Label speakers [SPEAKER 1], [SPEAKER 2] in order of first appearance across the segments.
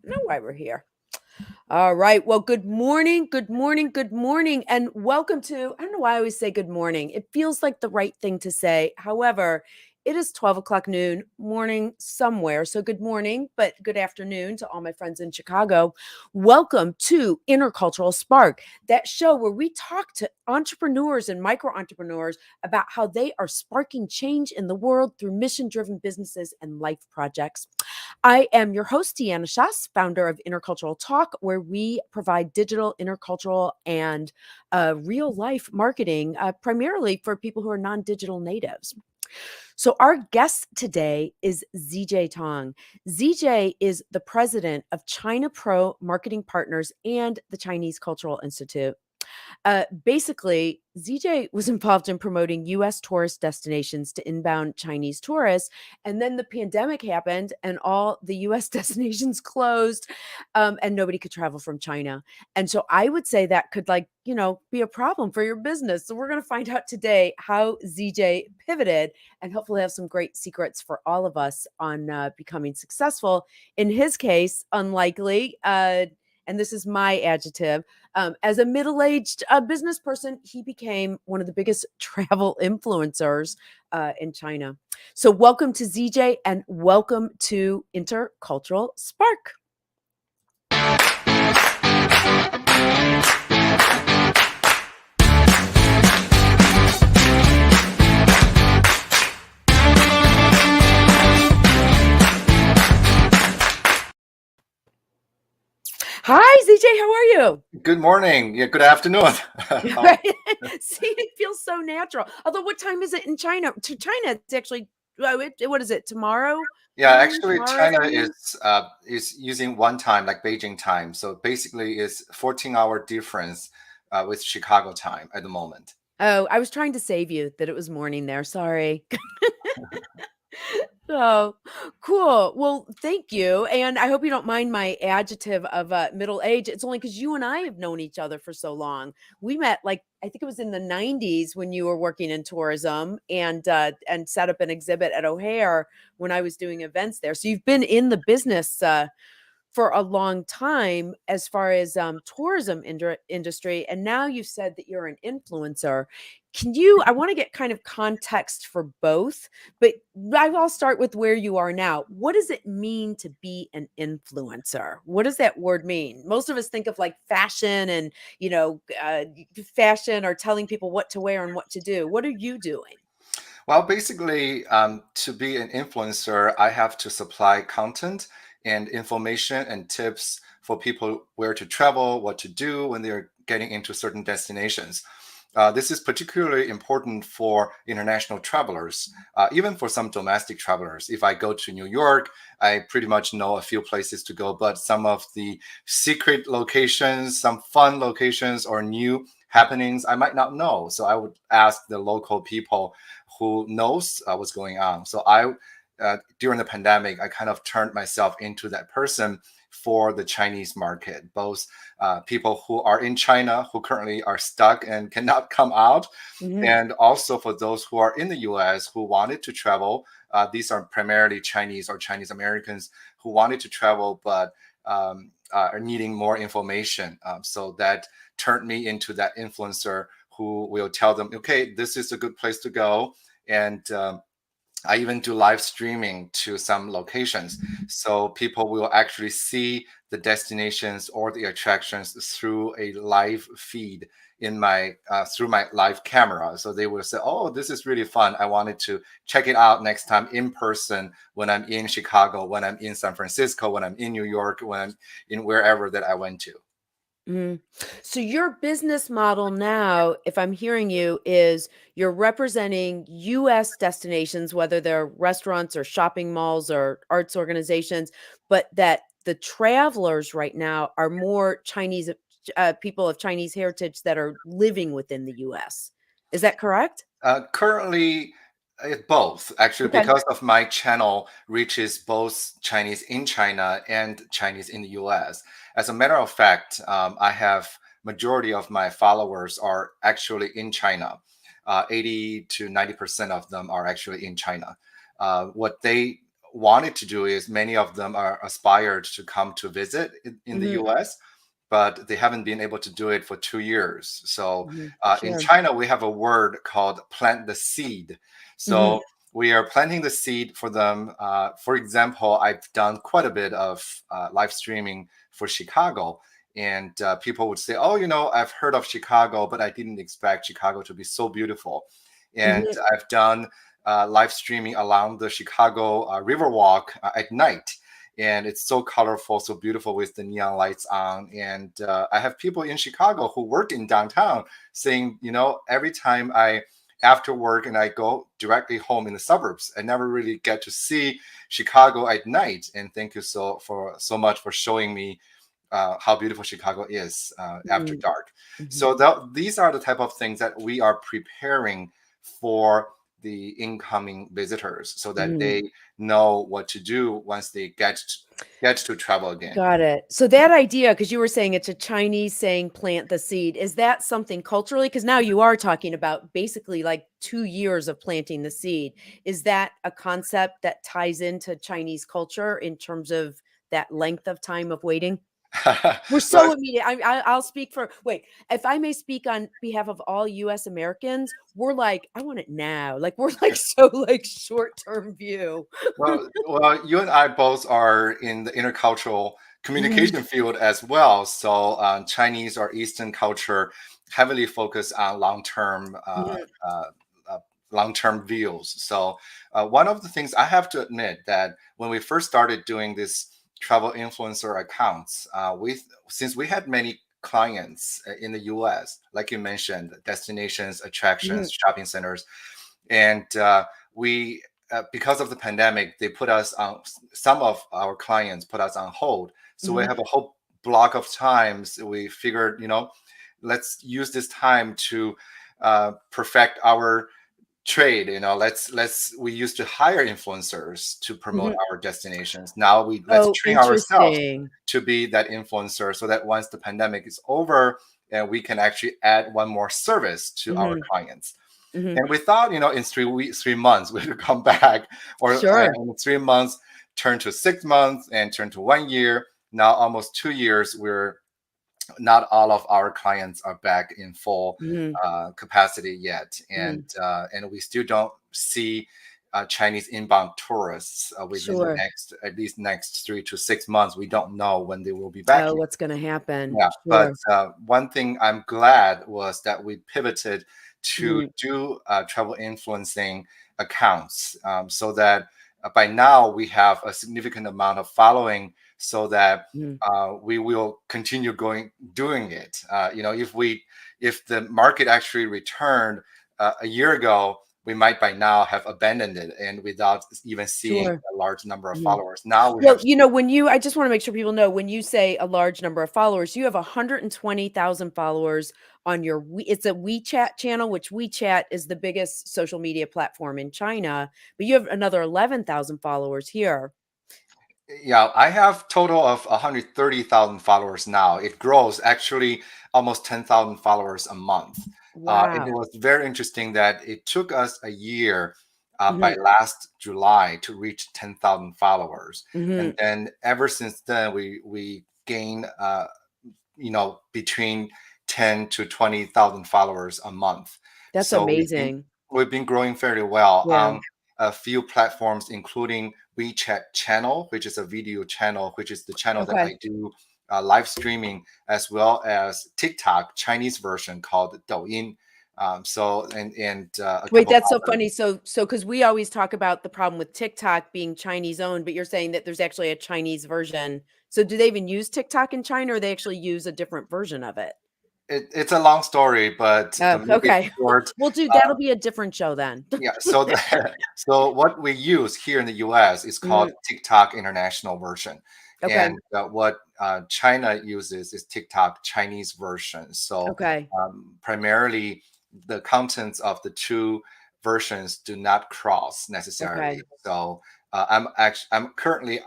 [SPEAKER 1] know why we're here. All right. Well, good morning, good morning, good morning, and welcome to. I don't know why I always say good morning. It feels like the right thing to say. However, it is 12 o'clock noon, morning somewhere. So good morning, but good afternoon to all my friends in Chicago. Welcome to Intercultural Spark, that show where we talk to entrepreneurs and micro entrepreneurs about how they are sparking change in the world through mission driven businesses and life projects. I am your host, Deanna Shas, founder of Intercultural Talk, where we provide digital, intercultural, and real life marketing, primarily for people who are non digital natives. So, our guest today is ZJ Tong. ZJ is the president of China Pro Marketing Partners and the Chinese Cultural Institute. Basically, ZJ was involved in promoting US tourist destinations to inbound Chinese tourists. And then the pandemic happened and all the US destinations closed, and nobody could travel from China. And so I would say that could, be a problem for your business. So we're going to find out today how ZJ pivoted and hopefully have some great secrets for all of us on becoming successful. In his case, unlikely. And this is my adjective. As a middle-aged business person, he became one of the biggest travel influencers in China. So welcome to ZJ and welcome to Intercultural Spark. Hi, ZJ, how are you?
[SPEAKER 2] Good morning. Yeah, good afternoon.
[SPEAKER 1] Right? See, it feels so natural. Although, what time is it in China? To China, it's actually, what is it, tomorrow
[SPEAKER 2] Yeah,
[SPEAKER 1] morning,
[SPEAKER 2] actually,
[SPEAKER 1] tomorrow
[SPEAKER 2] China
[SPEAKER 1] afternoon?
[SPEAKER 2] is using one time, like Beijing time. So basically, it's 14-hour difference with Chicago time at the moment.
[SPEAKER 1] Oh, I was trying to save you that it was morning there. Sorry. Oh, cool. Well, thank you. And I hope you don't mind my adjective of middle age. It's only because you and I have known each other for so long. We met I think it was in the 90s when you were working in tourism and set up an exhibit at O'Hare when I was doing events there. So you've been in the business for a long time as far as tourism industry, and now you've said that you're an influencer. I want to get kind of context for both, but I'll start with where you are now. What does it mean to be an influencer? What does that word mean? Most of us think of like fashion and fashion or telling people what to wear and what to do. What are you doing?
[SPEAKER 2] Well, basically, to be an influencer, I have to supply content and information and tips for people where to travel, what to do when they're getting into certain destinations. This is particularly important for international travelers, even for some domestic travelers. If I go to New York, I pretty much know a few places to go, but some of the secret locations, some fun locations, or new happenings, I might not know. So I would ask the local people who knows what's going on. So during the pandemic, I kind of turned myself into that person for the Chinese market, both people who are in China who currently are stuck and cannot come out,
[SPEAKER 1] Mhm.
[SPEAKER 2] and also for those who are in the US who wanted to travel. These are primarily Chinese or Chinese Americans who wanted to travel but are needing more information. So that turned me into that influencer who will tell them, okay, this is a good place to go. And I even do live streaming to some locations. So people will actually see the destinations or the attractions through a live feed in my through my live camera. So they will say, oh, this is really fun. I wanted to check it out next time in person when I'm in Chicago, when I'm in San Francisco, when I'm in New York, when I'm in wherever that I went to.
[SPEAKER 1] Mhm. So your business model now, if I'm hearing you, is you're representing US destinations, whether they're restaurants or shopping malls or arts organizations, but that the travelers right now are more Chinese people of Chinese heritage that are living within the US. Is that correct?
[SPEAKER 2] Currently, both actually,
[SPEAKER 1] Okay.
[SPEAKER 2] because of my channel reaches both Chinese in China and Chinese in the US. As a matter of fact, I have majority of my followers are actually in China. 80 to 90% of them are actually in China. What they wanted to do is many of them are aspired to come to visit in the
[SPEAKER 1] Mhm.
[SPEAKER 2] US, but they haven't been able to do it for 2 years. So
[SPEAKER 1] Mhm.
[SPEAKER 2] in
[SPEAKER 1] Sure.
[SPEAKER 2] China, we have a word called plant the seed.
[SPEAKER 1] Mhm.
[SPEAKER 2] So we are planting the seed for them. For example, I've done quite a bit of live streaming for Chicago. And people would say, oh, I've heard of Chicago, but I didn't expect Chicago to be so beautiful. And
[SPEAKER 1] Mhm.
[SPEAKER 2] I've done live streaming along the Chicago Riverwalk at night. And it's so colorful, so beautiful with the neon lights on. And I have people in Chicago who work in downtown saying, every time after work and I go directly home in the suburbs, I never really get to see Chicago at night. And thank you so much for showing me how beautiful Chicago is after
[SPEAKER 1] Mhm.
[SPEAKER 2] dark.
[SPEAKER 1] Mhm.
[SPEAKER 2] So these are the type of things that we are preparing for the incoming visitors so that
[SPEAKER 1] Mhm.
[SPEAKER 2] they know what to do once they get to travel again.
[SPEAKER 1] Got it. So that idea, because you were saying it's a Chinese saying plant the seed, is that something culturally? Because now you are talking about basically like 2 years of planting the seed. Is that a concept that ties into Chinese culture in terms of that length of time of waiting? We're
[SPEAKER 2] Well,
[SPEAKER 1] so immediate. I'll speak for wait, if I may speak on behalf of all US Americans, we're like, "I want it now." Like, we're like so like short-term view.
[SPEAKER 2] well, you and I both are in the intercultural
[SPEAKER 1] Mhm,
[SPEAKER 2] communication field as well. So Chinese or Eastern culture heavily focus on
[SPEAKER 1] mhm,
[SPEAKER 2] uh, uh, long-term views. So one of the things I have to admit that when we first started doing this travel influencer accounts, since we had many clients in the U.S., like you mentioned, destinations,
[SPEAKER 1] mhm,
[SPEAKER 2] attractions, shopping centers, and we because of the pandemic, they put us on, some of our clients put us on hold. So we
[SPEAKER 1] mhm.
[SPEAKER 2] have a whole block of times. We figured, let's use this time to perfect our trade. We used to hire influencers to promote
[SPEAKER 1] Mhm.
[SPEAKER 2] our destinations. Now let's
[SPEAKER 1] Oh,
[SPEAKER 2] train ourselves
[SPEAKER 1] interesting.
[SPEAKER 2] to be that influencer so that once the pandemic is over, and we can actually add one more service to our
[SPEAKER 1] Mhm,
[SPEAKER 2] clients.
[SPEAKER 1] mhm.
[SPEAKER 2] And we thought, in 3 weeks, 3 months, we would come back, or
[SPEAKER 1] Sure.
[SPEAKER 2] in 3 months, turn to 6 months and turn to 1 year. Now, almost 2 years, we're not all of our clients are back in full
[SPEAKER 1] Mhm,
[SPEAKER 2] capacity yet,
[SPEAKER 1] mhm.
[SPEAKER 2] and we still don't see Chinese inbound tourists within the
[SPEAKER 1] Sure.
[SPEAKER 2] at least next 3 to 6 months. We don't know when they will be back
[SPEAKER 1] Oh,
[SPEAKER 2] yet.
[SPEAKER 1] what's gonna happen?
[SPEAKER 2] Yeah, but
[SPEAKER 1] Sure.
[SPEAKER 2] one thing I'm glad was that we pivoted to
[SPEAKER 1] Mhm,
[SPEAKER 2] do travel influencing accounts, so that by now we have a significant amount of following, so that
[SPEAKER 1] mhm.
[SPEAKER 2] we will continue doing it. If the market actually returned a year ago, we might by now have abandoned it and without even seeing
[SPEAKER 1] Sure.
[SPEAKER 2] a large number of
[SPEAKER 1] Mhm.
[SPEAKER 2] followers. Now we
[SPEAKER 1] Well,
[SPEAKER 2] have.
[SPEAKER 1] when I just wanna make sure people know, when you say a large number of followers, you have 120,000 followers on your it's a WeChat channel, which WeChat is the biggest social media platform in China, but you have another 11,000 followers here.
[SPEAKER 2] Yeah, I have total of 130,000 followers now. It grows actually almost 10,000 followers a month. And it
[SPEAKER 1] Wow.
[SPEAKER 2] was very interesting that it took us a year by
[SPEAKER 1] Mhm,
[SPEAKER 2] last July to reach 10,000 followers. And
[SPEAKER 1] mhm.
[SPEAKER 2] then ever since then, we gained between 10 to 20,000 followers a month.
[SPEAKER 1] That's
[SPEAKER 2] So
[SPEAKER 1] amazing.
[SPEAKER 2] we've been growing fairly well
[SPEAKER 1] Yeah.
[SPEAKER 2] on a few platforms, including WeChat channel, which is a video channel, which is the channel that
[SPEAKER 1] Okay.
[SPEAKER 2] I do live streaming, as well as TikTok Chinese version called Douyin. And a
[SPEAKER 1] Wait,
[SPEAKER 2] couple of
[SPEAKER 1] that's so
[SPEAKER 2] other.
[SPEAKER 1] funny. So because we always talk about the problem with TikTok being Chinese owned, but you're saying that there's actually a Chinese version. So do they even use TikTok in China, or they actually use a different version of it?
[SPEAKER 2] It's a long story, but to
[SPEAKER 1] Oh,
[SPEAKER 2] make it
[SPEAKER 1] okay.
[SPEAKER 2] short,
[SPEAKER 1] We'll do
[SPEAKER 2] uh,
[SPEAKER 1] that'll be a different show then.
[SPEAKER 2] yeah. So what we use here in the U.S. is called
[SPEAKER 1] Mhm.
[SPEAKER 2] TikTok International Version,
[SPEAKER 1] Okay.
[SPEAKER 2] and what China uses is TikTok Chinese version. So
[SPEAKER 1] Okay.
[SPEAKER 2] primarily, the contents of the two versions do not cross necessarily.
[SPEAKER 1] Okay.
[SPEAKER 2] So I'm currently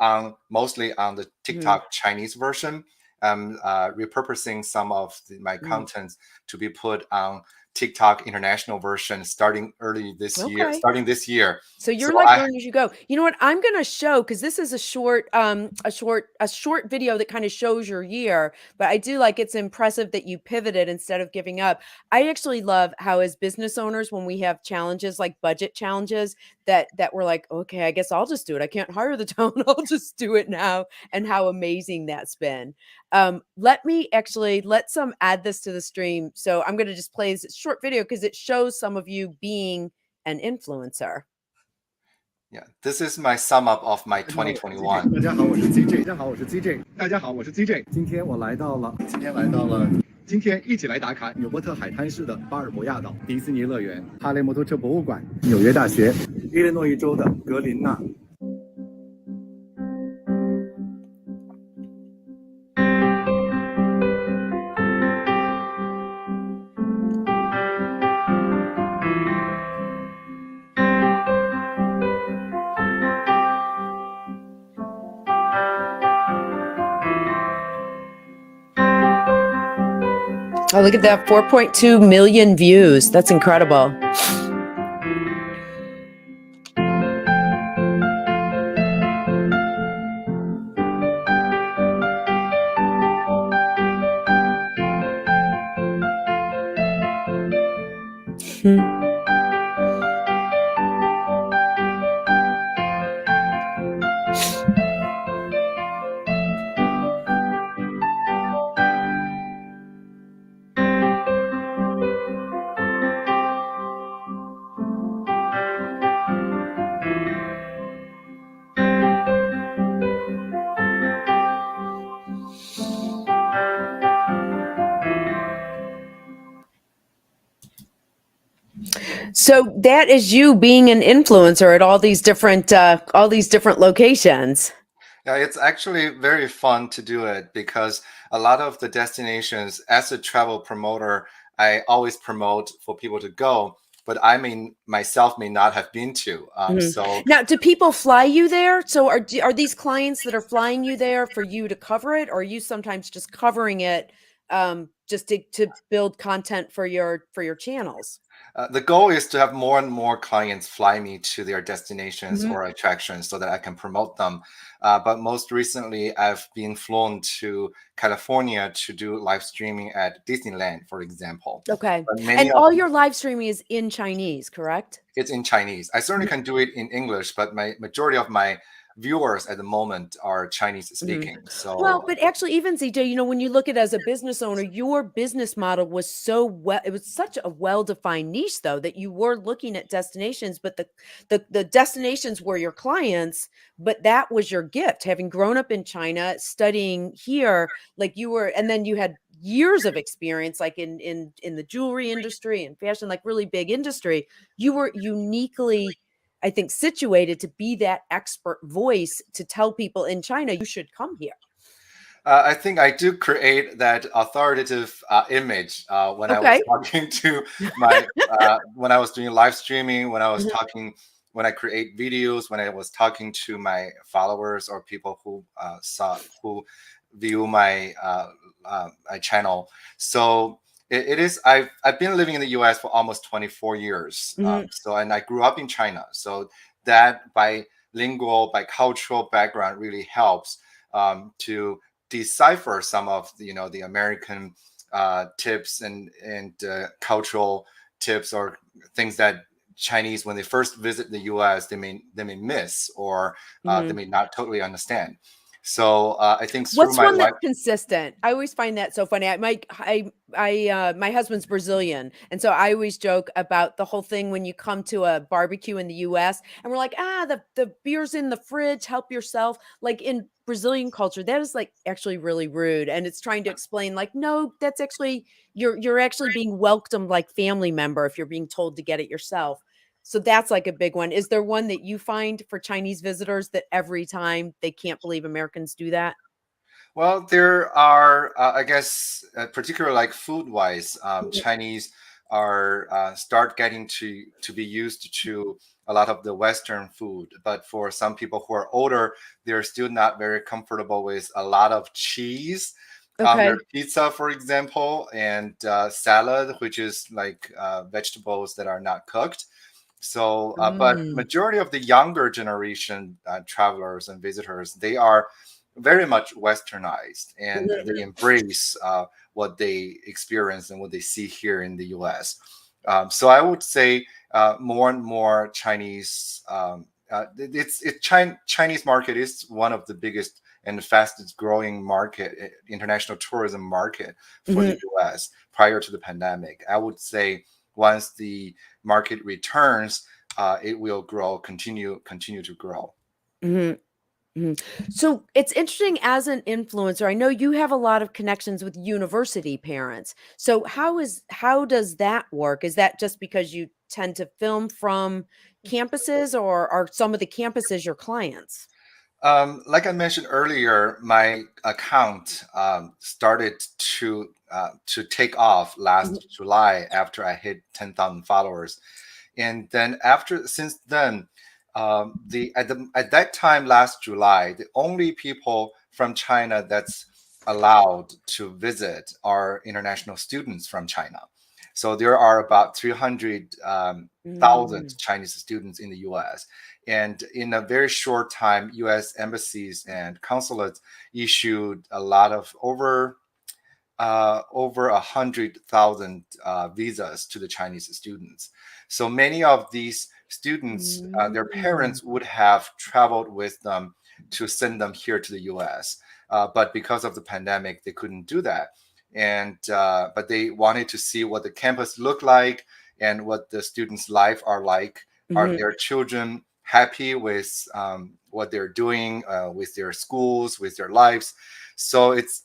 [SPEAKER 2] mostly on the
[SPEAKER 1] Mhm.
[SPEAKER 2] TikTok Chinese version. I'm repurposing some of my
[SPEAKER 1] Mhm.
[SPEAKER 2] contents to be put on TikTok international version starting this
[SPEAKER 1] Okay.
[SPEAKER 2] year.
[SPEAKER 1] So
[SPEAKER 2] So
[SPEAKER 1] you're like
[SPEAKER 2] I
[SPEAKER 1] learn as you go. You know what? I'm gonna show because this is a short video that kind of shows your year. But I do like it's impressive that you pivoted instead of giving up. I actually love how as business owners, when we have challenges like budget challenges, that we're like, okay, I guess I'll just do it. I can't hire the talent. I'll just do it now. And how amazing that's been. Let's add this to the stream. So I'm gonna just play this short video because it shows some of you being an influencer.
[SPEAKER 2] Yeah, this is my sum up of my 2021. 大家好，我是 ZJ。大家好，我是 ZJ。大家好，我是 ZJ。今天我来到了，今天一起来打卡纽波特海滩市的巴尔博亚岛、迪士尼乐园、哈雷摩托车博物馆、纽约大学、伊利诺伊州的格林纳。
[SPEAKER 1] Oh, look at that, 4.2 million views. That's incredible. So that is you being an influencer at all these different locations.
[SPEAKER 2] Yeah, it's actually very fun to do it because a lot of the destinations, as a travel promoter, I always promote for people to go, but I mean myself may not have been to. So
[SPEAKER 1] Now, do people fly you there? So are these clients that are flying you there for you to cover it, or are you sometimes just covering it just to build content for your channels?
[SPEAKER 2] The goal is to have more and more clients fly me to their destinations
[SPEAKER 1] Mhm.
[SPEAKER 2] or attractions so that I can promote them. But most recently, I've been flown to California to do live streaming at Disneyland, for example.
[SPEAKER 1] Okay.
[SPEAKER 2] But many
[SPEAKER 1] And
[SPEAKER 2] of
[SPEAKER 1] all your live streaming is in Chinese, correct?
[SPEAKER 2] it's in Chinese. I certainly
[SPEAKER 1] Mhm.
[SPEAKER 2] can do it in English, but my majority of my viewers at the moment are Chinese
[SPEAKER 1] Mhm.
[SPEAKER 2] speaking. So
[SPEAKER 1] Well, but actually, even ZJ, when you look at it as a business owner, your business model was it was such a well-defined niche, though, that you were looking at destinations, but the destinations were your clients, but that was your gift. Having grown up in China, studying here, like you were, and then you had years of experience, like in the jewelry industry and fashion, like really big industry. You were uniquely, I think, situated to be that expert voice to tell people in China, you should come here.
[SPEAKER 2] I think I do create that authoritative image when I was
[SPEAKER 1] Okay.
[SPEAKER 2] talking to my when I was doing live streaming,
[SPEAKER 1] Mhm.
[SPEAKER 2] when I create videos, when I was talking to my followers or people who view my channel. So it is. I've been living in the U.S. for almost 24 years.
[SPEAKER 1] Mhm.
[SPEAKER 2] So and I grew up in China. So that bilingual, bicultural background really helps to decipher some of the American tips and cultural tips or things that Chinese, when they first visit the U.S., they may miss or they
[SPEAKER 1] Mhm.
[SPEAKER 2] may not totally understand. So I think through
[SPEAKER 1] What's
[SPEAKER 2] my
[SPEAKER 1] one
[SPEAKER 2] life.
[SPEAKER 1] that's consistent? I always find that so funny. My husband's Brazilian, and so I always joke about the whole thing when you come to a barbecue in the US and we're like, the beer's in the fridge, help yourself. Like in Brazilian culture, that is like actually really rude. And it's trying to explain, like, no, that's actually you're actually being welcomed like family member if you're being told to get it yourself. So that's like a big one. Is there one that you find for Chinese visitors that every time they can't believe Americans do that?
[SPEAKER 2] Well, there are, I guess, particularly like food wise, Chinese are start getting to be used to a lot of the Western food. But for some people who are older, they're still not very comfortable with a lot of cheese. Their
[SPEAKER 1] Okay.
[SPEAKER 2] pizza, for example, and salad, which is like vegetables that are not cooked. So, but
[SPEAKER 1] Mm.
[SPEAKER 2] majority of the younger generation travelers and visitors, they are very much westernized, and
[SPEAKER 1] Mhm,
[SPEAKER 2] they embrace what they experience and what they see here in the U.S. So I would say more and more Chinese. Chinese market is one of the biggest and the fastest growing market, international tourism market for the
[SPEAKER 1] mhm,
[SPEAKER 2] U.S. prior to the pandemic. I would say once the market returns, it will grow, continue to grow.
[SPEAKER 1] mhm. Mhm. So it's interesting as an influencer. I know you have a lot of connections with university parents. So how does that work? Is that just because you tend to film from campuses, or are some of the campuses your clients?
[SPEAKER 2] Like I mentioned earlier, my account started to take off
[SPEAKER 1] Mhm,
[SPEAKER 2] last July after I hit 10,000 followers, and then after since then, at that time last July, the only people from China that's allowed to visit are international students from China. So there are about 300,000
[SPEAKER 1] mm,
[SPEAKER 2] Chinese students in the U.S. And in a very short time, U.S. embassies and consulates issued a lot of over 100,000 visas to the Chinese students. So many of these students, their
[SPEAKER 1] mm,
[SPEAKER 2] parents would have traveled with them to send them here to the U.S. But because of the pandemic, they couldn't do that. And but they wanted to see what the campus looked like and what the students' life are like. Are
[SPEAKER 1] mhm,
[SPEAKER 2] their children happy with what they're doing with their schools, with their lives? So it's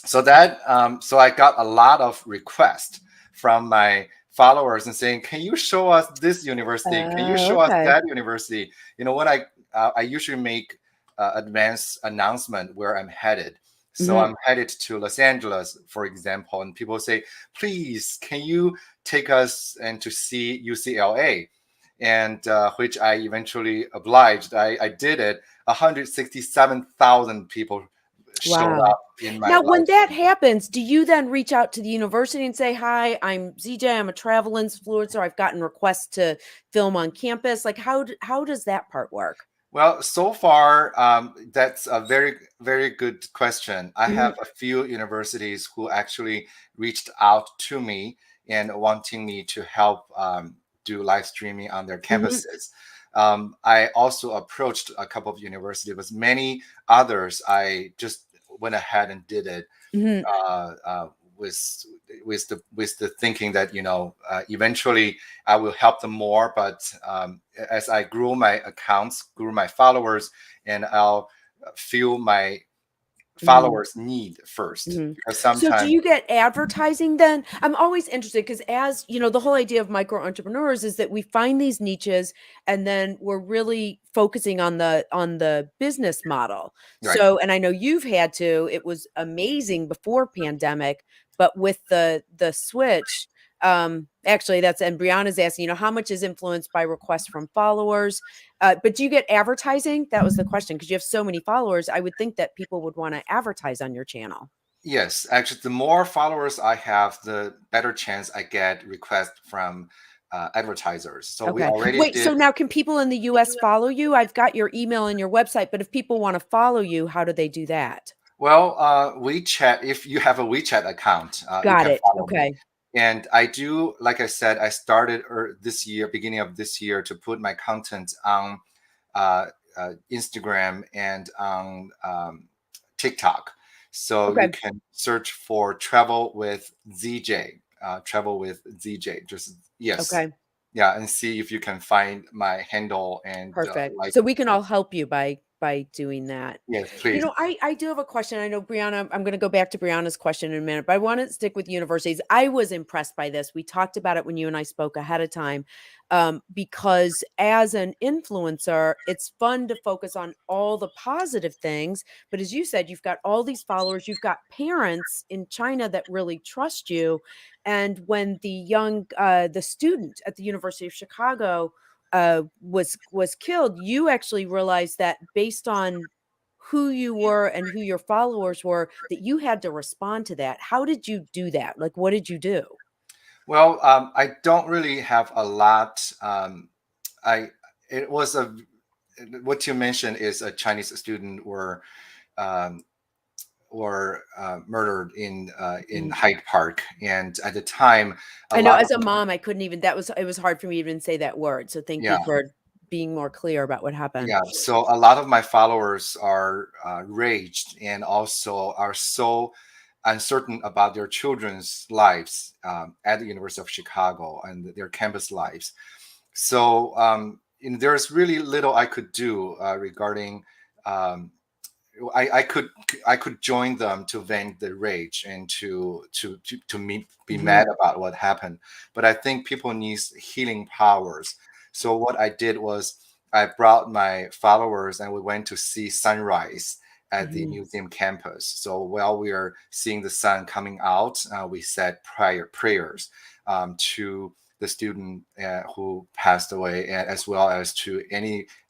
[SPEAKER 2] so I got a lot of requests from my followers and saying, can you show us this university, can you show us
[SPEAKER 1] okay.
[SPEAKER 2] that university? When I usually make advance announcement where I'm headed. So
[SPEAKER 1] Mhm,
[SPEAKER 2] I'm headed to Los Angeles, for example, and people say, please, can you take us and to see UCLA? And which I eventually obliged. I did it. 167,000 people showed
[SPEAKER 1] wow.
[SPEAKER 2] up in my
[SPEAKER 1] Now, when
[SPEAKER 2] live
[SPEAKER 1] that
[SPEAKER 2] stream.
[SPEAKER 1] happens, do you then reach out to the university and say, "Hi, I'm ZJ. I'm a travel influencer. I've gotten requests to film on campus." Like, how does that part work?
[SPEAKER 2] Well, so far, that's a very good question. I have
[SPEAKER 1] Mhm,
[SPEAKER 2] a few universities who actually reached out to me and wanting me to help do live streaming on their
[SPEAKER 1] mhm,
[SPEAKER 2] campuses. I also approached a couple of universities, but many others I just went ahead and did it
[SPEAKER 1] mhm,
[SPEAKER 2] uh, uh, with with the thinking that eventually I will help them more. But as I grew my accounts, grew my followers, and I'll feel my
[SPEAKER 1] mhm.
[SPEAKER 2] followers need first
[SPEAKER 1] Mhm.
[SPEAKER 2] because
[SPEAKER 1] So do
[SPEAKER 2] sometimes
[SPEAKER 1] you get advertising then? I'm always interested because, as you know, the whole idea of micro entrepreneurs is that we find these niches and then we're really focusing on the business model.
[SPEAKER 2] right.
[SPEAKER 1] So, and I know you've had to, it was amazing before pandemic, but with the switch, actually that's, and Brianna's asking, how much is influenced by requests from followers? But do you get advertising? That was the question, because you have so many followers. I would think that people would want to advertise on your channel.
[SPEAKER 2] Yes, actually, the more followers I have, the better chance I get requests from advertisers. So we
[SPEAKER 1] Okay.
[SPEAKER 2] already
[SPEAKER 1] Wait, so
[SPEAKER 2] did.
[SPEAKER 1] now can people in the US follow you? I've got your email and your website, but if people want to follow you, how do they do that?
[SPEAKER 2] Well, WeChat, if you have a WeChat account, you
[SPEAKER 1] Got
[SPEAKER 2] can
[SPEAKER 1] it.
[SPEAKER 2] follow me.
[SPEAKER 1] Okay.
[SPEAKER 2] And I do, like I said, I started this year, beginning of this year, to put my content on uh, Instagram and on TikTok. So you
[SPEAKER 1] Okay.
[SPEAKER 2] can search for travel with ZJ, travel with ZJ. Just yes,
[SPEAKER 1] Okay.
[SPEAKER 2] yeah, and see if you can find my handle and
[SPEAKER 1] Perfect.
[SPEAKER 2] like
[SPEAKER 1] So
[SPEAKER 2] the
[SPEAKER 1] we can all
[SPEAKER 2] post.
[SPEAKER 1] help you by doing that.
[SPEAKER 2] Yes, please.
[SPEAKER 1] I do have a question. I know Brianna, I'm going to go back to Brianna's question in a minute, but I want to stick with universities. I was impressed by this. We talked about it when you and I spoke ahead of time, because as an influencer, it's fun to focus on all the positive things. But as you said, you've got all these followers, you've got parents in China that really trust you. And when the student at the University of Chicago was killed, you actually realized that based on who you were and who your followers were, that you had to respond to that. How did you do that? Like, what did you do?
[SPEAKER 2] Well, I don't really have a lot. I it was a what you mentioned is a Chinese student um, were murdered in
[SPEAKER 1] Mm.
[SPEAKER 2] Hyde Park, and at the time, a
[SPEAKER 1] I know
[SPEAKER 2] lot
[SPEAKER 1] as
[SPEAKER 2] of
[SPEAKER 1] a mom, I couldn't even, it was hard for me to even say that word. So thank you
[SPEAKER 2] yeah.
[SPEAKER 1] for being more clear about what happened.
[SPEAKER 2] Yeah, so a lot of my followers are raged and also are so uncertain about their children's lives at the University of Chicago and their campus lives. So there's really little I could do regarding. Um, I could join them to vent the rage and be
[SPEAKER 1] Hmm.
[SPEAKER 2] mad about what happened. But I think people need healing powers. So what I did was I brought my followers and we went to see sunrise at the
[SPEAKER 1] Hmm.
[SPEAKER 2] museum campus. So while we are seeing the sun coming out, we said prayers to the student who passed away, as well as to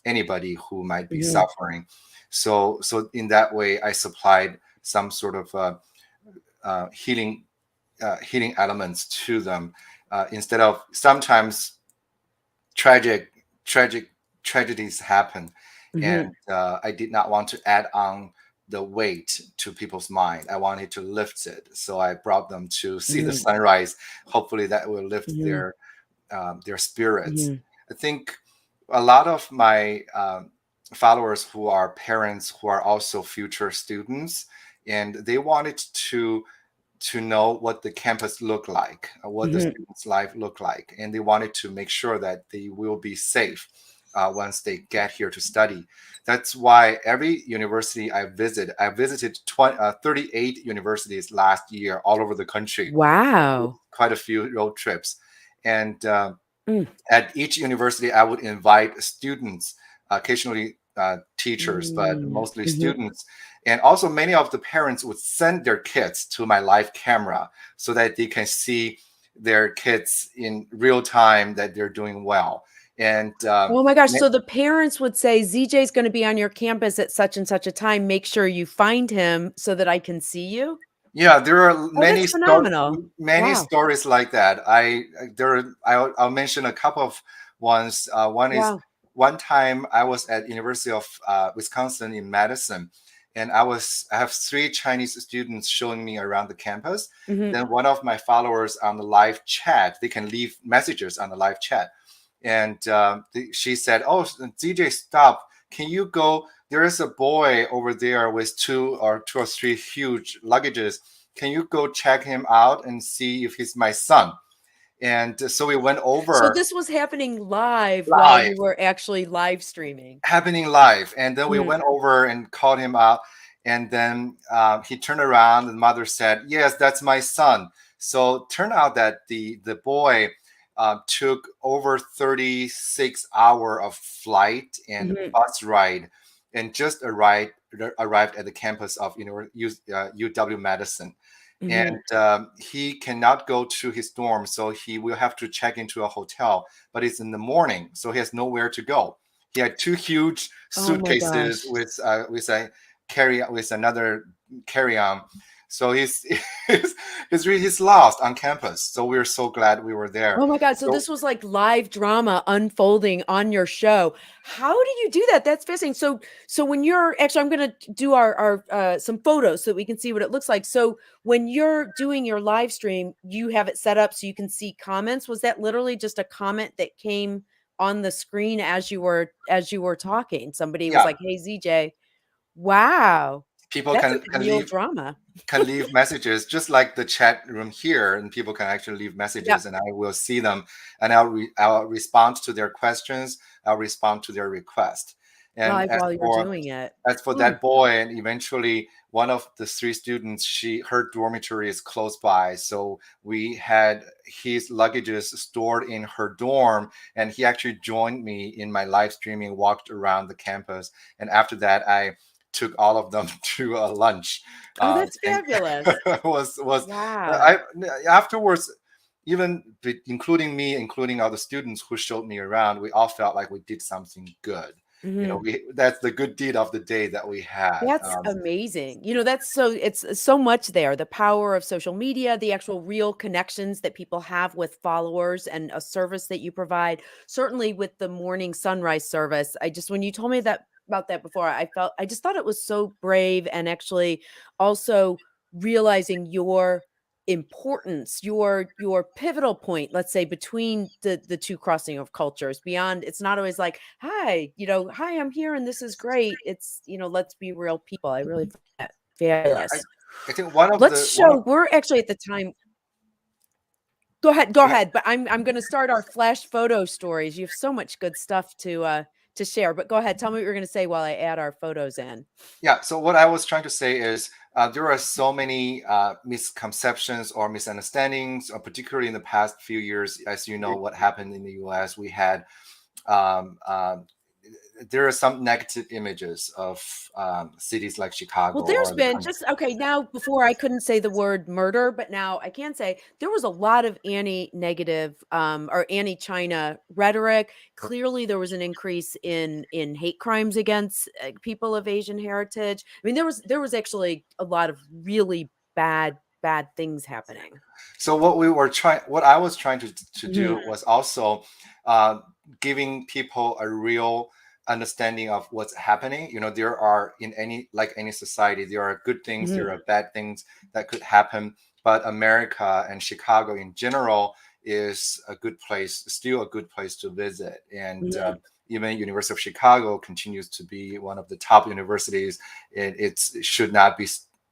[SPEAKER 2] anybody who might be
[SPEAKER 1] Hmm.
[SPEAKER 2] suffering. So in that way, I supplied some sort of healing healing elements to them instead of sometimes tragic tragic tragedies happen,
[SPEAKER 1] Hmm.
[SPEAKER 2] and I did not want to add on the weight to people's mind. I wanted to lift it, so I brought them to see the
[SPEAKER 1] Hmm.
[SPEAKER 2] sunrise. Hopefully, that will lift
[SPEAKER 1] Hmm.
[SPEAKER 2] their spirits.
[SPEAKER 1] Hmm.
[SPEAKER 2] I think a lot of my followers who are parents who are also future students, and they wanted to know what the campus look like, what the
[SPEAKER 1] Hmm.
[SPEAKER 2] students' life look like, and they wanted to make sure that they will be safe once they get here to study. That's why every university I visited 38 universities last year all over the country, with
[SPEAKER 1] Wow.
[SPEAKER 2] quite a few road trips, and
[SPEAKER 1] Mm.
[SPEAKER 2] at each university, I would invite students, occasionally teachers, but
[SPEAKER 1] Mm.
[SPEAKER 2] mostly
[SPEAKER 1] Mhm.
[SPEAKER 2] students. And also, many of the parents would send their kids to my live camera so that they can see their kids in real time that they're doing well. And
[SPEAKER 1] Oh my gosh, so the parents would say, "ZJ is gonna be on your campus at such and such a time, make sure you find him so that I can see you?"
[SPEAKER 2] yeah, there are
[SPEAKER 1] Oh, that's phenomenal.
[SPEAKER 2] many
[SPEAKER 1] Wow.
[SPEAKER 2] stories like that. I'll mention a couple of ones. One is
[SPEAKER 1] Wow.
[SPEAKER 2] one time I was at University of Wisconsin in Madison, and I have three Chinese students showing me around the campus.
[SPEAKER 1] Mhm.
[SPEAKER 2] Then one of my followers on the live chat, they can leave messages on the live chat, and she said, "Oh, ZJ, stop! Can you go? There is a boy over there with two or three huge luggages. Can you go check him out and see if he's my son?" And so we went
[SPEAKER 1] So
[SPEAKER 2] over
[SPEAKER 1] this was happening live while
[SPEAKER 2] live,
[SPEAKER 1] you were actually live streaming?
[SPEAKER 2] happening live. And then we
[SPEAKER 1] Mm.
[SPEAKER 2] went over and called him out. And then he turned around and mother said, "Yes, that's my son." So turned out that the boy took over 36 hour of flight and
[SPEAKER 1] Mhm.
[SPEAKER 2] bus ride and just arrived at the campus of UW Madison.
[SPEAKER 1] Mhm.
[SPEAKER 2] And he cannot go to his dorm, so he will have to check into a hotel, but it's in the morning, so he has nowhere to go. He had two huge
[SPEAKER 1] Oh my
[SPEAKER 2] suitcases
[SPEAKER 1] gosh.
[SPEAKER 2] with another carry-on, so he's lost on campus. So we're so glad we were there.
[SPEAKER 1] Oh my god, so
[SPEAKER 2] So
[SPEAKER 1] this was like live drama unfolding on your show. How did you do that? That's fascinating. So when you're actually, I'm gonna do our some photos so that we can see what it looks like. So when you're doing your live stream, you have it set up so you can see comments. Was that literally just a comment that came on the screen as you were talking? Somebody was
[SPEAKER 2] yeah,
[SPEAKER 1] like, "Hey ZJ." Wow.
[SPEAKER 2] people
[SPEAKER 1] That's
[SPEAKER 2] can
[SPEAKER 1] like real drama.
[SPEAKER 2] leave messages just like the chat room here, and people can actually leave
[SPEAKER 1] Yep.
[SPEAKER 2] messages and I will see them, and I'll respond to their questions. I'll respond to their request. And
[SPEAKER 1] Live while you're doing it.
[SPEAKER 2] as for
[SPEAKER 1] Mm.
[SPEAKER 2] that boy, and eventually one of the three students, her dormitory is close by, so we had his luggages stored in her dorm, and he actually joined me in my live streaming, walked around the campus, and after that I took all of them to a lunch.
[SPEAKER 1] Oh, that's
[SPEAKER 2] And
[SPEAKER 1] fabulous.
[SPEAKER 2] was
[SPEAKER 1] Wow.
[SPEAKER 2] I afterwards, even including me, including other students who showed me around, we all felt like we did something good.
[SPEAKER 1] Mhm.
[SPEAKER 2] That's the good deed of the day that we had.
[SPEAKER 1] That's amazing. That's it's so much there. The power of social media, the actual real connections that people have with followers and a service that you provide. Certainly with the morning sunrise service. When you told me that about that before, I just thought it was so brave and actually also realizing your importance, your pivotal point, let's say, between the two crossing of cultures. Beyond, it's not always like, hi, hi, I'm here and this is great. It's, let's be real people. I really find that
[SPEAKER 2] Yeah, I,
[SPEAKER 1] fabulous.
[SPEAKER 2] I think one of
[SPEAKER 1] Let's
[SPEAKER 2] the one of
[SPEAKER 1] show, we're actually at the time. Go
[SPEAKER 2] yeah,
[SPEAKER 1] ahead, but I'm gonna start our flash photo stories. You have so much good stuff to share, but go ahead, tell me what you're gonna say while I add our photos in.
[SPEAKER 2] yeah. So what I was trying to say is there are so many misconceptions or misunderstandings, particularly in the past few years. As you know, what happened in the U.S., we had um, there are some negative images of cities like
[SPEAKER 1] Well,
[SPEAKER 2] Chicago
[SPEAKER 1] there's
[SPEAKER 2] or the
[SPEAKER 1] been
[SPEAKER 2] country.
[SPEAKER 1] just okay, now before I couldn't say the word murder, but now I can say there was a lot of anti-negative or anti-China rhetoric. Clearly there was an increase in hate crimes against people of Asian heritage. I mean, there was actually a lot of really bad things happening.
[SPEAKER 2] So what I was trying to do
[SPEAKER 1] Mhm.
[SPEAKER 2] was also uh, giving people a real understanding of what's happening. There are in any society, there are good things,
[SPEAKER 1] Mhm.
[SPEAKER 2] there are bad things that could happen. But America and Chicago in general is a good place, still a good place to visit. And
[SPEAKER 1] Mhm.
[SPEAKER 2] even University of Chicago continues to be one of the top universities. It should not be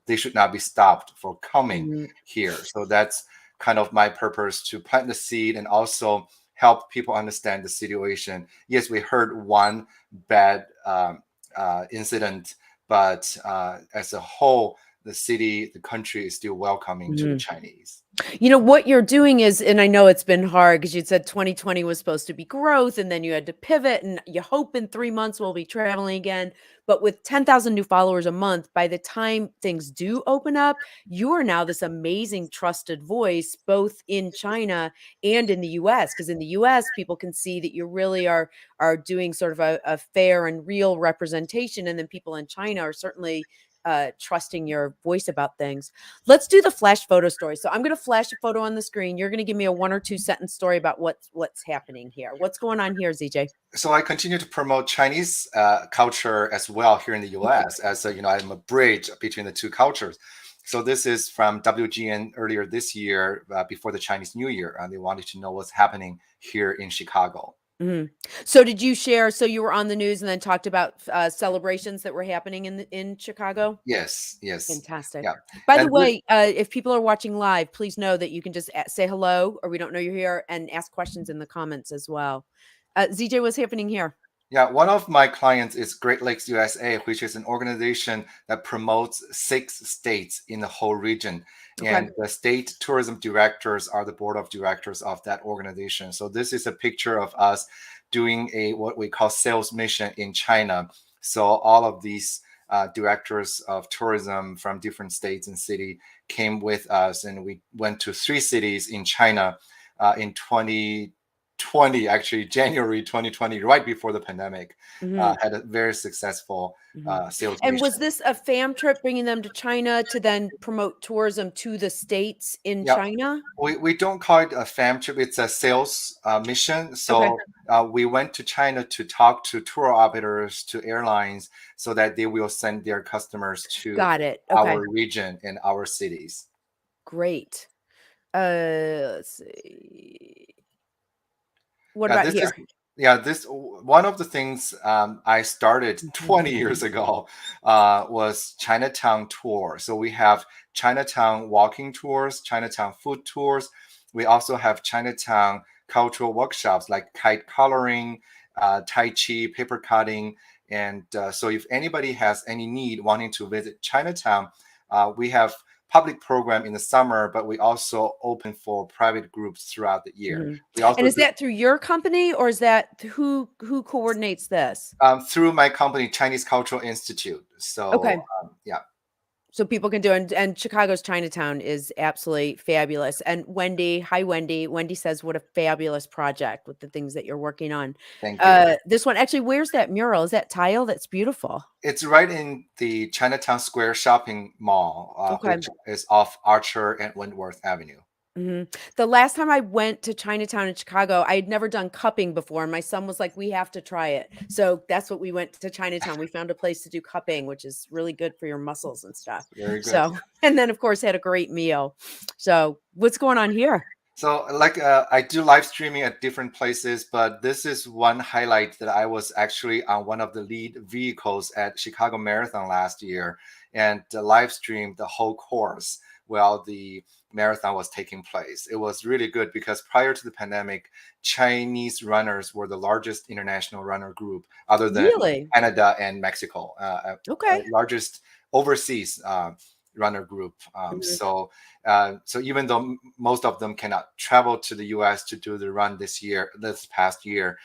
[SPEAKER 2] they should not be stopped for coming
[SPEAKER 1] Mhm.
[SPEAKER 2] here. So that's kind of my purpose, to plant the seed and also help people understand the situation. Yes, we heard one bad incident, but as a whole, the city, the country is still welcoming to the
[SPEAKER 1] Mhm.
[SPEAKER 2] Chinese.
[SPEAKER 1] What you're doing is, and I know it's been hard because you said 2020 was supposed to be growth and then you had to pivot and you hope in 3 months we'll be traveling again. But with 10,000 new followers a month, by the time things do open up, you are now this amazing trusted voice, both in China and in the US. Because in the US, people can see that you really are doing sort of a fair and real representation. And then people in China are certainly trusting your voice about things. Let's do the flash photo story. So I'm going to flash a photo on the screen. You're going to give me a 1 or 2 sentence story about what's happening here. What's going on here, ZJ?
[SPEAKER 2] So I continue to promote Chinese culture as well here in the U.S. As I'm a bridge between the two cultures. So this is from WGN earlier this year, before the Chinese New Year, and they wanted to know what's happening here in Chicago.
[SPEAKER 1] Mhm. So did you share? So you were on the news and then talked about celebrations that were happening in Chicago.
[SPEAKER 2] Yes, yes,
[SPEAKER 1] Fantastic.
[SPEAKER 2] yeah,
[SPEAKER 1] By the
[SPEAKER 2] and
[SPEAKER 1] way, if people are watching live, please know that you can just say hello, or we don't know you're here, and ask questions in the comments as well. ZJ, what's happening here?
[SPEAKER 2] yeah. One of my clients is Great Lakes USA, which is an organization that promotes 6 states in the whole region.
[SPEAKER 1] Okay.
[SPEAKER 2] And the state tourism directors are the board of directors of that organization. So this is a picture of us doing a what we call sales mission in China. So all of these directors of tourism from different states and city came with us, and we went to 3 cities in China in 2020, actually January 2020, right before the pandemic.
[SPEAKER 1] Mhm.
[SPEAKER 2] Had a very successful
[SPEAKER 1] Mhm.
[SPEAKER 2] sales
[SPEAKER 1] And
[SPEAKER 2] mission.
[SPEAKER 1] was this a fam trip bringing them to China to then promote tourism to the states in
[SPEAKER 2] Yeah,
[SPEAKER 1] China?
[SPEAKER 2] we don't call it a fam trip, it's a sales mission.
[SPEAKER 1] Okay.
[SPEAKER 2] So we went to China to talk to tour operators, to airlines, so that they will send their customers to
[SPEAKER 1] Got it. Okay.
[SPEAKER 2] our region and our cities.
[SPEAKER 1] Great. Let's see. What
[SPEAKER 2] Yeah,
[SPEAKER 1] about
[SPEAKER 2] this is
[SPEAKER 1] here?
[SPEAKER 2] yeah, this one of the things I started
[SPEAKER 1] Mhm.
[SPEAKER 2] 20 years ago was Chinatown tour. So we have Chinatown walking tours, Chinatown food tours. We also have Chinatown cultural workshops like kite coloring, Tai Chi, paper cutting. And so if anybody has any need wanting to visit Chinatown, we have public program in the summer, but we also open for private groups throughout the year.
[SPEAKER 1] Mhm.
[SPEAKER 2] We
[SPEAKER 1] And
[SPEAKER 2] also
[SPEAKER 1] is
[SPEAKER 2] do
[SPEAKER 1] that through your company or is that who coordinates this?
[SPEAKER 2] through my company, Chinese Cultural Institute. So
[SPEAKER 1] Okay.
[SPEAKER 2] yeah,
[SPEAKER 1] So people can do and Chicago's Chinatown is absolutely fabulous. And Wendy, hi Wendy. Wendy says, "What a fabulous project with the things that you're working on."
[SPEAKER 2] Thank you.
[SPEAKER 1] This one actually, where's that mural? Is that tile? That's beautiful.
[SPEAKER 2] It's right in the Chinatown Square shopping mall,
[SPEAKER 1] Okay.
[SPEAKER 2] which is off Archer and Wentworth Avenue.
[SPEAKER 1] The last time I went to Chinatown in Chicago, I had never done cupping before, and my son was like, "We have to try it." So that's what we went to Chinatown. We found a place to do cupping, which is really good for your muscles and stuff.
[SPEAKER 2] Very good.
[SPEAKER 1] So, and then of course had a great meal. So, what's going on here?
[SPEAKER 2] So, like, I do live streaming at different places, but this is one highlight that I was actually on one of the lead vehicles at Chicago Marathon last year, and live streamed the whole course while the marathon was taking place. It was really good because prior to the pandemic, Chinese runners were the largest international runner group, other than
[SPEAKER 1] Really?
[SPEAKER 2] Canada and Mexico,
[SPEAKER 1] Okay.
[SPEAKER 2] largest overseas runner group.
[SPEAKER 1] Mhm.
[SPEAKER 2] So even though most of them cannot travel to the U.S. to do the run this past year,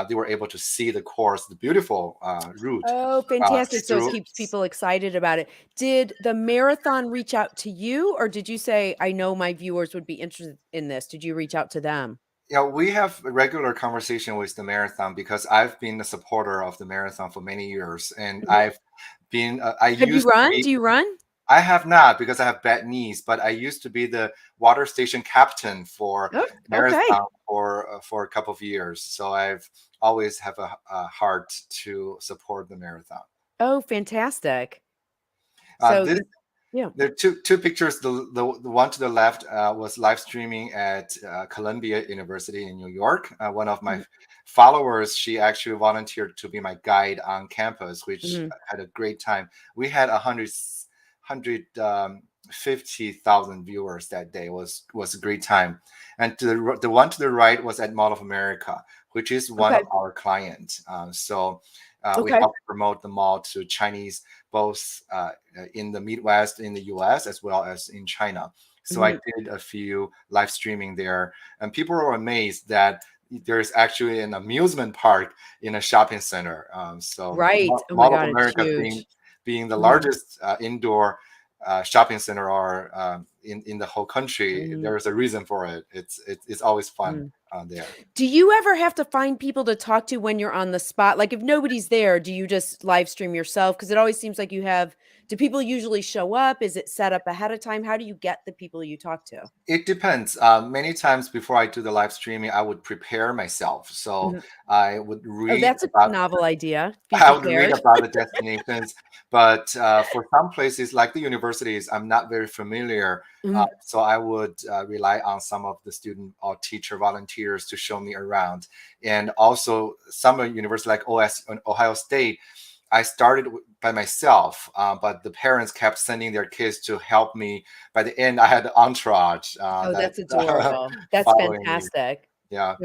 [SPEAKER 2] they were able to see the course, the beautiful route
[SPEAKER 1] Oh, fantastic. So it
[SPEAKER 2] through.
[SPEAKER 1] keeps people excited about it. Did the marathon reach out to you, or did you say, "I know my viewers would be interested in this"? Did you reach out to them?
[SPEAKER 2] Yeah, we have a regular conversation with the marathon because I've been a supporter of the marathon for many years, and
[SPEAKER 1] Mhm.
[SPEAKER 2] I
[SPEAKER 1] Have you
[SPEAKER 2] used to
[SPEAKER 1] run?
[SPEAKER 2] be.
[SPEAKER 1] Do you run?
[SPEAKER 2] I have not because I have bad knees, but I used to be the water station captain for
[SPEAKER 1] Oh, okay.
[SPEAKER 2] marathon for a couple of years. So I've always have a heart to support the marathon.
[SPEAKER 1] Oh, fantastic. So
[SPEAKER 2] This
[SPEAKER 1] you yeah.
[SPEAKER 2] There are two pictures. The one to the left was live streaming at Columbia University in New York. One of my
[SPEAKER 1] Mhm,
[SPEAKER 2] followers, she actually volunteered to be my guide on campus, which
[SPEAKER 1] mhm.
[SPEAKER 2] had a great time. We had 150,000 viewers that day. Was a great time. And the one to the right was at Mall of America, which is one
[SPEAKER 1] Okay,
[SPEAKER 2] of our clients. We
[SPEAKER 1] okay.
[SPEAKER 2] help promote the mall to Chinese, both in the Midwest in the US as well as in China. So I
[SPEAKER 1] Mhm.
[SPEAKER 2] did a few live streaming there, and people were amazed that there's actually an amusement park in a shopping center.
[SPEAKER 1] Right. Oh my
[SPEAKER 2] Mall of
[SPEAKER 1] god, it's
[SPEAKER 2] America
[SPEAKER 1] huge.
[SPEAKER 2] being the
[SPEAKER 1] Mhm,
[SPEAKER 2] largest indoor shopping center or in the whole country,
[SPEAKER 1] mhm,
[SPEAKER 2] there is a reason for it. It's always fun
[SPEAKER 1] mhm.
[SPEAKER 2] there.
[SPEAKER 1] Do you ever have to find people to talk to when you're on the spot? Like, if nobody's there, do you just live stream yourself? Because it always seems like you have do people usually show up? Is it set up ahead of time? How do you get the people you talk to?
[SPEAKER 2] It depends. Many times before I do the live streaming, I would prepare myself. So
[SPEAKER 1] Mhm.
[SPEAKER 2] I would
[SPEAKER 1] Oh,
[SPEAKER 2] read
[SPEAKER 1] that's a
[SPEAKER 2] about
[SPEAKER 1] novel idea. Be
[SPEAKER 2] I would read
[SPEAKER 1] prepared.
[SPEAKER 2] about the destinations, but for some places like the universities, I'm not very familiar.
[SPEAKER 1] Mhm.
[SPEAKER 2] So I would rely on some of the student or teacher volunteers to show me around. And also some universities like Ohio State, I started by myself, but the parents kept sending their kids to help me. By the end, I had the entourage
[SPEAKER 1] Oh,
[SPEAKER 2] that
[SPEAKER 1] that's adorable. That's
[SPEAKER 2] following me.
[SPEAKER 1] fantastic.
[SPEAKER 2] Yeah.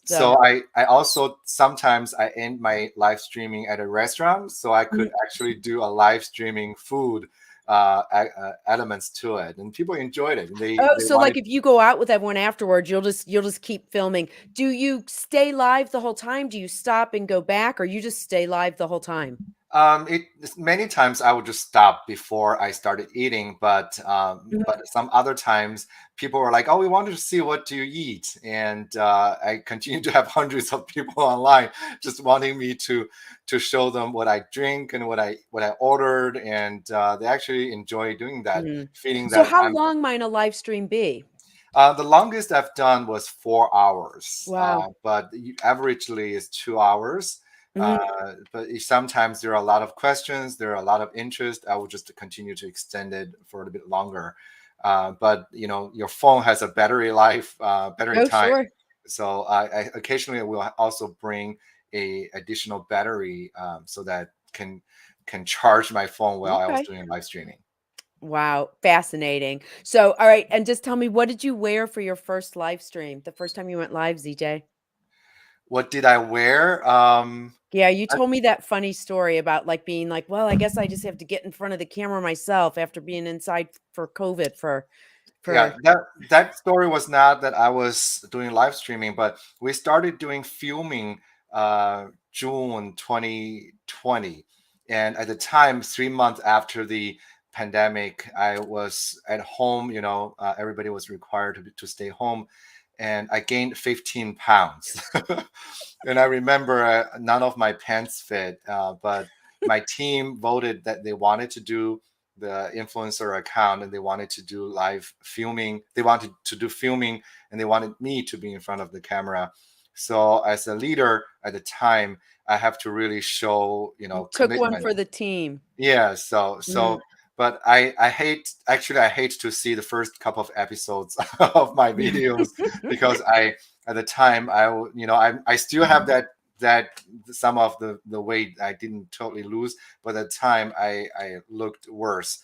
[SPEAKER 1] So
[SPEAKER 2] So I also sometimes I end my live streaming at a restaurant, so I could
[SPEAKER 1] mhm.
[SPEAKER 2] actually do a live streaming food elements to it, and people enjoyed it. And
[SPEAKER 1] Oh,
[SPEAKER 2] they
[SPEAKER 1] so, like,
[SPEAKER 2] wanted.
[SPEAKER 1] if you go out with everyone afterwards, you'll just keep filming. Do you stay live the whole time? Do you stop and go back, or you just stay live the whole time?
[SPEAKER 2] It many times I would just stop before I started eating,
[SPEAKER 1] Mhm.
[SPEAKER 2] but some other times people were like, "Oh, we wanted to see what do you eat," and I continue to have hundreds of people online just wanting me to show them what I drink and what I ordered, and they actually enjoy doing that,
[SPEAKER 1] Mhm.
[SPEAKER 2] feeling
[SPEAKER 1] So
[SPEAKER 2] that
[SPEAKER 1] how
[SPEAKER 2] I'm.
[SPEAKER 1] long might a live stream be?
[SPEAKER 2] The longest I've done was 4 hours,
[SPEAKER 1] Wow.
[SPEAKER 2] but averagely is 2 hours.
[SPEAKER 1] Mhm.
[SPEAKER 2] But sometimes there are a lot of questions, there are a lot of interest. I will just continue to extend it for a little bit longer. But your phone has a battery life, battery
[SPEAKER 1] Oh,
[SPEAKER 2] time.
[SPEAKER 1] sure.
[SPEAKER 2] So I occasionally will also bring a additional battery so that can charge my phone while I was
[SPEAKER 1] Okay.
[SPEAKER 2] doing live streaming.
[SPEAKER 1] Wow, fascinating. So, all right, and just tell me, what did you wear for your first live stream? The first time you went live, ZJ?
[SPEAKER 2] What did I wear?
[SPEAKER 1] Yeah, you told me that funny story about, like, being like, "Well, I guess I just have to get in front of the camera myself after being inside for COVID
[SPEAKER 2] Yeah,
[SPEAKER 1] for"
[SPEAKER 2] that story was not that I was doing live streaming, but we started doing filming June 2020, and at the time, 3 months after the pandemic, I was at home. Everybody was required to stay home, and I gained 15 pounds. And I remember none of my pants fit, but my team voted that they wanted to do the influencer account and they wanted to do live filming. They wanted to do filming and they wanted me to be in front of the camera. So as a leader at the time, I have to really show,
[SPEAKER 1] Took one
[SPEAKER 2] commitment.
[SPEAKER 1] for the team.
[SPEAKER 2] Yeah. But I hate to see the first couple of episodes of my videos because at the time I still have that some of the weight I didn't totally lose, but at the time I looked worse.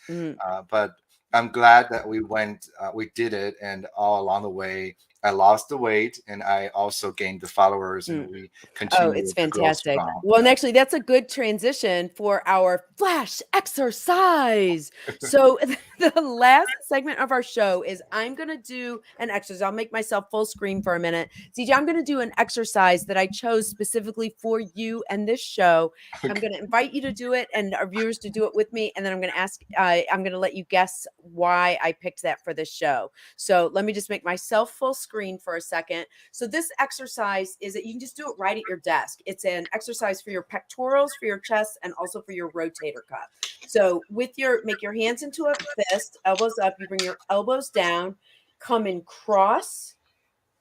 [SPEAKER 2] But I'm glad that we did it, and all along the way I lost the weight and I also gained the followers, and we continue
[SPEAKER 1] it's
[SPEAKER 2] to grow
[SPEAKER 1] fantastic.
[SPEAKER 2] strong.
[SPEAKER 1] Well, and actually, that's a good transition for our flash exercise. So, the last segment of our show is I'm going to do an exercise. I'll make myself full screen for a minute. ZJ, I'm going to do an exercise that I chose specifically for you and this show. I'm going to invite you to do it and our viewers to do it with me. And then I'm going to I'm going to let you guess why I picked that for this show. So, let me just make myself full screen for a second. So, this exercise is that you can just do it right at your desk. It's an exercise for your pectorals, for your chest, and also for your rotator cuff. So make your hands into a fist, elbows up, you bring your elbows down, come in cross,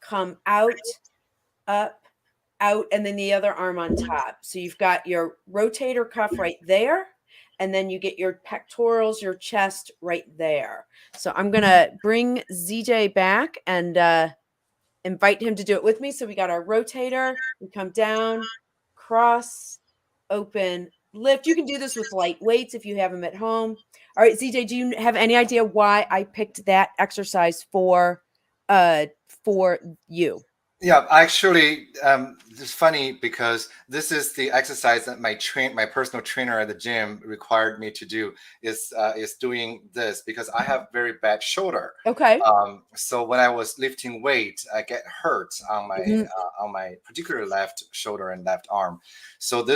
[SPEAKER 1] come out, up, out, and then the other arm on top. So you've got your rotator cuff right there, and then you get your pectorals, your chest right there. So I'm going to bring ZJ back and invite him to do it with me. So we got our rotator, we come down, cross, open, lift. You can do this with light weights if you have them at home. All right, ZJ, do you have any idea why I picked that exercise for you?
[SPEAKER 2] Yeah, actually, it's funny because this is the exercise that my personal trainer at the gym required me to do is doing this because I have very bad shoulder.
[SPEAKER 1] Okay.
[SPEAKER 2] So when I was lifting weight, I get hurt on my particular left shoulder and left arm. So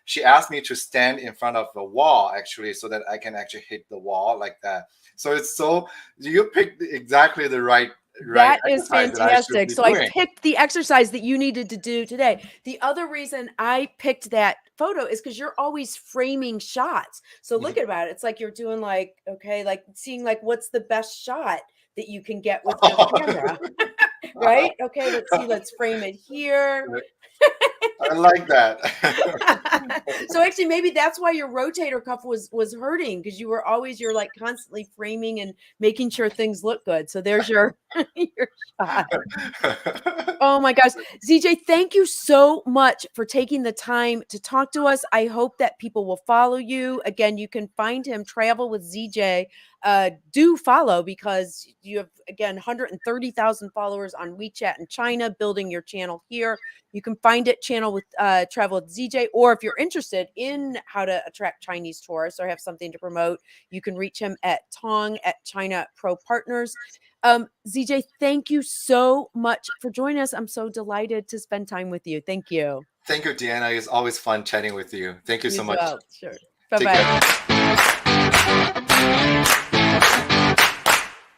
[SPEAKER 2] she asked me to stand in front of the wall actually, so that I can actually hit the wall like that. So you picked exactly the right.
[SPEAKER 1] That is fantastic. So
[SPEAKER 2] doing.
[SPEAKER 1] I picked the exercise that you needed to do today. The other reason I picked that photo is because you're always framing shots. So look at it. It's like you're doing like seeing like what's the best shot that you can get with your camera. Right? Okay, let's see. Let's frame it here.
[SPEAKER 2] I like that.
[SPEAKER 1] So actually, maybe that's why your rotator cuff was hurting, because you're like constantly framing and making sure things look good. So there's your your shot. Oh my gosh, ZJ, thank you so much for taking the time to talk to us. I hope that people will follow you. Again, you can find him, Travel with ZJ. Do follow, because you have, again, 130,000 followers on WeChat in China, building your channel here. You can find it Travel with ZJ, or if you're interested in how to attract Chinese tourists or have something to promote, you can reach him at Tong at China Pro Partners. ZJ, thank you so much for joining us. I'm so delighted to spend time with you. Thank you.
[SPEAKER 2] Thank you, Deanna. It's always fun chatting with you. Thank you so much.
[SPEAKER 1] Well. Sure. Bye-bye.